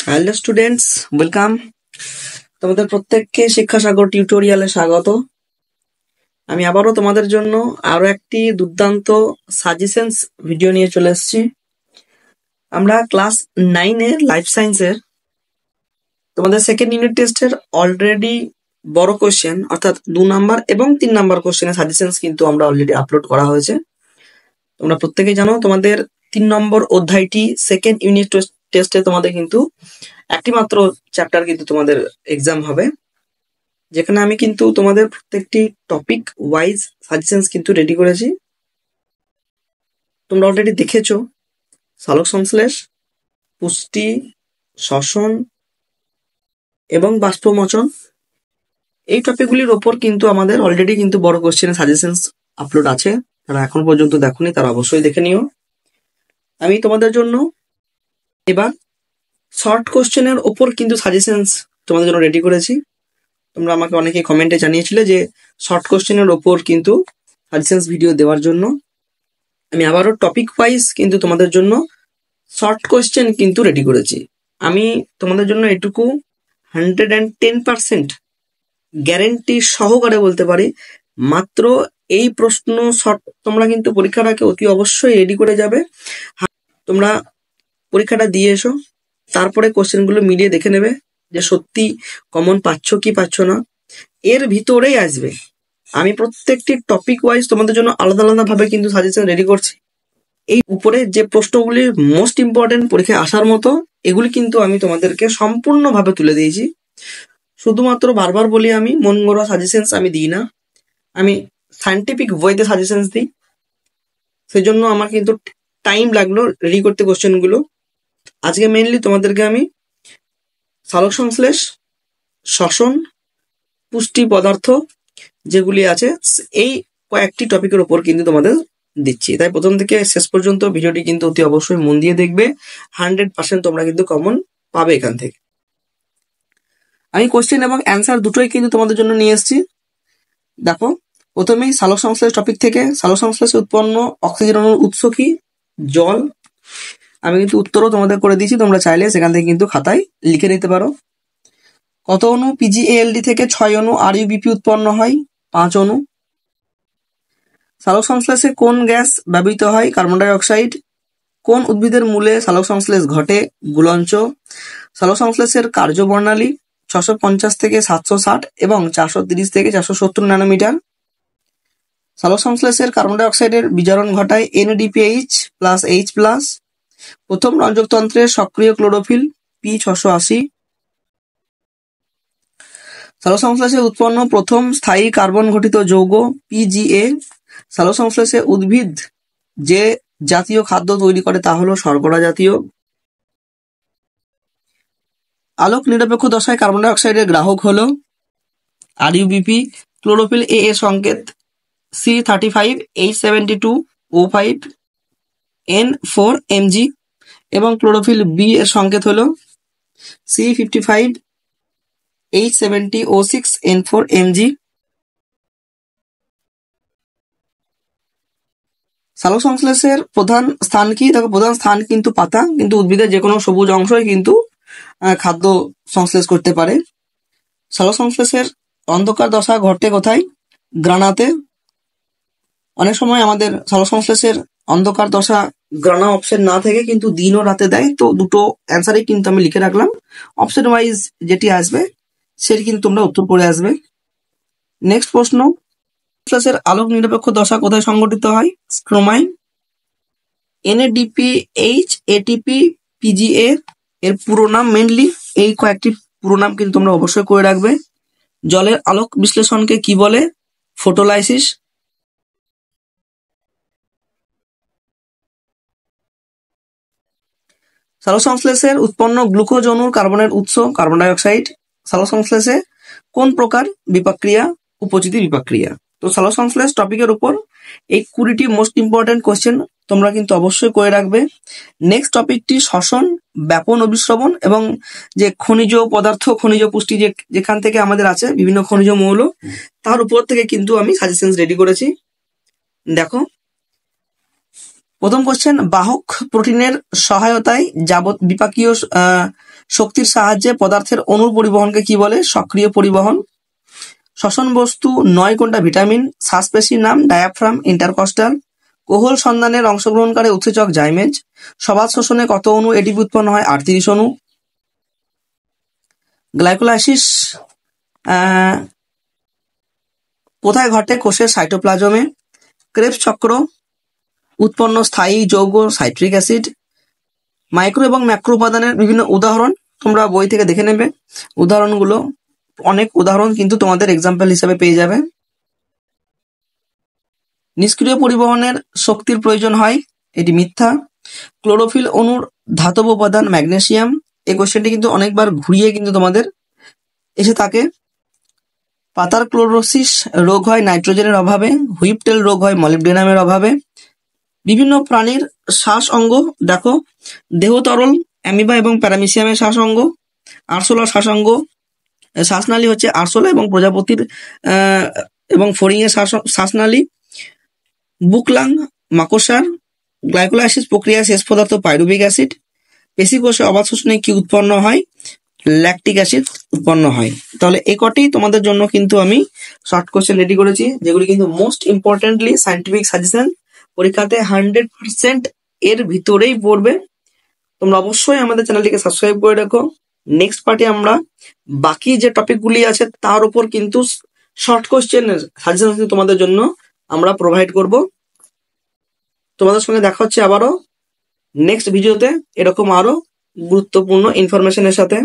Hello students, welcome. তোমাদের প্রত্যেককে শিক্ষাসাগর টিউটোরিয়ালে স্বাগত। আমি আবারও তোমাদের জন্য আরো একটি দুর্দান্ত সাজেশনস ভিডিও নিয়ে চলে এসেছি। আমরা ক্লাস 9 লাইফ সায়েন্সের তোমাদের সেকেন্ড ইউনিট টেস্টের অলরেডি বড় কোশ্চেন অর্থাৎ 2 নাম্বার এবং 3 নাম্বার কোশ্চেনের সাজেশনস কিন্তু আমরা অলরেডি আপলোড করা হয়েছে। তোমরা প্রত্যেকেই জানো তোমাদের 3 নম্বর অধ্যায়টি সেকেন্ড ইউনিট টেস্টে তোমাদের কিন্তু একটি মাত্র চ্যাপ্টার কিন্তু তোমাদের এক্সাম হবে, যেখানে আমি কিন্তু তোমাদের প্রত্যেকটি টপিক ওয়াইজ সাজেশনস কিন্তু রেডি করেছি। তোমরা অলরেডি দেখেছো সালোক সংশ্লেষ, পুষ্টি, শ্বসন এবং বাষ্পমোচন, এই টপিকগুলির ওপর কিন্তু আমাদের অলরেডি কিন্তু বড় কোশ্চেনের সাজেশনস আপলোড আছে। যারা এখন পর্যন্ত দেখোনি তারা অবশ্যই দেখে নিও। আমি তোমাদের জন্য এবার শর্ট কোশ্চেনের ওপর কিন্তু সাজেশনস তোমাদের জন্য রেডি করেছি। তোমরা আমাকে অনেকে কমেন্টে জানিয়েছিলে যে শর্ট কোশ্চেনের ওপর কিন্তু সাজেশনস ভিডিও দেওয়ার জন্য। আমি আবারও টপিক ওয়াইজ কিন্তু তোমাদের জন্য শর্ট কোশ্চেন কিন্তু রেডি করেছি। আমি তোমাদের জন্য এটুকু 110% গ্যারেন্টি সহকারে বলতে পারি, মাত্র এই প্রশ্ন শর্ট তোমরা কিন্তু পরীক্ষার আগে অতি অবশ্যই রেডি করে যাবে। তোমরা পরীক্ষাটা দিয়ে এসো, তারপরে কোশ্চেনগুলো মিলিয়ে দেখে নেবে যে সত্যি কমন পাচ্ছ কি পাচ্ছ না। এর ভিতরেই আসবে। আমি প্রত্যেকটি টপিক ওয়াইজ তোমাদের জন্য আলাদা আলাদা ভাবে কিন্তু সাজেশন রেডি করছি। এই উপরে যে প্রশ্নগুলি মোস্ট ইম্পর্টেন্ট পরীক্ষায় আসার মতো, এগুলি কিন্তু আমি তোমাদেরকে সম্পূর্ণভাবে তুলে দিয়েছি। শুধুমাত্র বারবার বলি, আমি মন গড়া সাজেশনস আমি দিই না, আমি সায়েন্টিফিক ওয়েতে সাজেশনস দিই। সেজন্য আমার কিন্তু টাইম লাগলো রেডি করতে কোশ্চেনগুলো। আজকে মেইনলি তোমাদেরকে আমি সালোক সংশ্লেষ, শ্বসন, পুষ্টি পদার্থ যেগুলি আছে এই কয়েকটি টপিকের উপর কিন্তু তোমাদের দিচ্ছি। তাই প্রথম থেকে শেষ পর্যন্ত ভিডিওটি কিন্তু অতি অবশ্যই মন দিয়ে দেখবে। 100% তোমরা কিন্তু কমন পাবে এখান থেকে। আমি কোশ্চেন এবং অ্যান্সার দুটোই কিন্তু তোমাদের জন্য নিয়ে এসেছি। দেখো, প্রথমেই সালোক সংশ্লেষ টপিক থেকে, সালোক সংশ্লেষে উৎপন্ন অক্সিজেন অণুর উৎস কি? জল। আমি কিন্তু উত্তরও তোমাদের করে দিয়েছি, তোমরা চাইলে সেখান থেকে কিন্তু খাতায় লিখে নিতে পারো। কত অণু পিজিএএলডি থেকে 6 অণু আরইউবিপি উৎপন্ন হয়? 5 অণু। সালোক সংশ্লেষে কোন গ্যাস ব্যবহৃত হয়? Carbon die oxide. কোন উদ্ভিদের মূলে সালোক সংশ্লেষ ঘটে? গুলঞ্চ। সালোক সংশ্লেষের কার্যবর্ণালী 650 থেকে 760 এবং 430 থেকে 470 ন্যানোমিটার। সালোক সংশ্লেষের কার্বন ডাই অক্সাইডের বিজারণ ঘটায় NADPH+H+। প্রথম রঞ্জকতন্ত্রের সক্রিয় ক্লোরোফিল P680। সালোক সংশ্লেষে উৎপন্ন প্রথম স্থায়ী কার্বন ঘটিত যৌগ PGA। সালোক সংশ্লেষে উদ্ভিদ যে জাতীয় খাদ্য তৈরি করে তা হলো শর্করা জাতীয়। আলোক নিরপেক্ষ দশায় কার্বন ডাই অক্সাইডের গ্রাহক হলো আরইউবিপি। ক্লোরোফিল A এর সংকেত C35H72O5 N4Mg এবং ক্লোরোফিল B এর সংকেত হলো C55H70O6 N4Mg। সালোক সংশ্লেষের প্রধান স্থান কি? দেখো, প্রধান স্থান কিন্তু পাতা, কিন্তু উদ্ভিদের যে কোনো সবুজ অংশই কিন্তু খাদ্য সংশ্লেষ করতে পারে। সালোক সংশ্লেষের অন্ধকার দশা ঘটে কোথায়? গ্রানাতে। অনেক সময় আমাদের সালোক সংশ্লেষের অন্ধকার দশা গ্রানা অপশন না থেকে কিন্তু দিন ও রাতে দেয়, তো দুটো অ্যান্সারই কিন্তু আমি লিখে রাখলাম। অপশন ওয়াইজ যেটি আসবে সেটি কিন্তু তোমরা উত্তর করে আসবে। নেক্সট প্রশ্ন, সংশ্লেষের আলোক নিরপেক্ষ দশা কোথায় সংঘটিত হয়? স্ট্রোমায়। NADPH ATP PGA এর পুরো নাম, মেনলি এই কয়েকটি পুরো নাম কিন্তু তোমরা অবশ্যই করে রাখবে। জলের আলোক বিশ্লেষণকে কি বলে? ফটোলাইসিস। সালোক সংশ্লেষের উৎপন্ন গ্লুকোজ অণুর কার্বনের উৎস কার্বন ডাই অক্সাইড। সালোক সংশ্লেষে কোন প্রকার বিপাক্রিয়া? উপচিতি বিপাক্রিয়া। তো সালোক সংশ্লেষ টপিকের উপর এই 20টি মোস্ট ইম্পর্টেন্ট কোশ্চেন তোমরা কিন্তু অবশ্যই করে রাখবে। নেক্সট টপিকটি শ্বসন, ব্যাপন অভিস্রবণ এবং যে খনিজ পদার্থ, খনিজ পুষ্টি যেখান থেকে আমাদের আছে বিভিন্ন খনিজ মৌল, তার উপর থেকে কিন্তু আমি সাজেশন রেডি করেছি। দেখো, প্রথম কোশ্চেন, বাহক প্রোটিনের সহায়তায় যাবত বিপাকীয় শক্তির সাহায্যে পদার্থের অণুর পরিবহনকে কি বলে? সক্রিয় পরিবহন। শ্বসন বস্তু 9 কোনটা ভিটামিন? শ্বাসপেশির নাম ডায়াফ্রাম, ইন্টারকস্টাল। কোহল সন্ধানের অংশগ্রহণকারী উৎসেচক জাইমেজ। সবাত শোষণে কত অণু এটিপি উৎপন্ন হয়? 38 অণু। গ্লাইকোলাইসিস কোথায় ঘটে? কোষের সাইটোপ্লাজমে। ক্রেবস চক্র উৎপন্ন স্থায়ী যৌগ সাইট্রিক অ্যাসিড। মাইক্রো এবং ম্যাক্রো উপাদানের বিভিন্ন উদাহরণ তোমরা বই থেকে দেখে নেবে, উদাহরণগুলো অনেক উদাহরণ কিন্তু তোমাদের এক্সাম্পল হিসেবে পেয়ে যাবে। নিষ্ক্রিয় পরিবহনের শক্তির প্রয়োজন হয়, এটি মিথ্যা। ক্লোরোফিল অণুর ধাতব উপাদান ম্যাগনেসিয়াম। এই কোশ্চেনটি কিন্তু অনেকবার ঘুরিয়ে কিন্তু তোমাদের এসে থাকে। পাতার ক্লোরোসিস রোগ হয় নাইট্রোজেনের অভাবে। হুইপটেল রোগ হয় মলিবডেনামের অভাবে। বিভিন্ন প্রাণীর শ্বাস অঙ্গ দেখো, দেহ তরল অ্যামিবা এবং প্যারামিসিয়ামের শ্বাস অঙ্গ। আরশোলা শ্বাসাঙ্গ, শ্বাসনালী হচ্ছে আরশোলা এবং প্রজাপতির এবং ফড়িংয়ের শ্বাসনালী। বুকলাং মাকড়সার। গ্লাইকোলাইসিস প্রক্রিয়ায় শেষ পদার্থ পাইরুভিক অ্যাসিড। পেশিকোষে অবাধ শোষণে কি উৎপন্ন হয়? ল্যাকটিক অ্যাসিড উৎপন্ন হয়। তাহলে এই কটি তোমাদের জন্য কিন্তু আমি শর্ট কোশ্চেন রেডি করেছি, যেগুলি কিন্তু মোস্ট ইম্পর্টেন্টলি সায়েন্টিফিক সাজেশন, পরীক্ষাতে 100% এর ভিতরেই পড়বে। তোমরা অবশ্যই আমাদের চ্যানেলটিকে সাবস্ক্রাইব করে রাখো। নেক্সট পার্টে আমরা বাকি যে টপিকগুলি আছে তার উপর কিন্তু শর্ট কোশ্চেনের সাজেশন তোমাদের জন্য আমরা প্রোভাইড করব। তোমাদের সঙ্গে দেখা হচ্ছে আবারও নেক্সট ভিডিওতে এরকম আরো গুরুত্বপূর্ণ ইনফরমেশনের সাথে।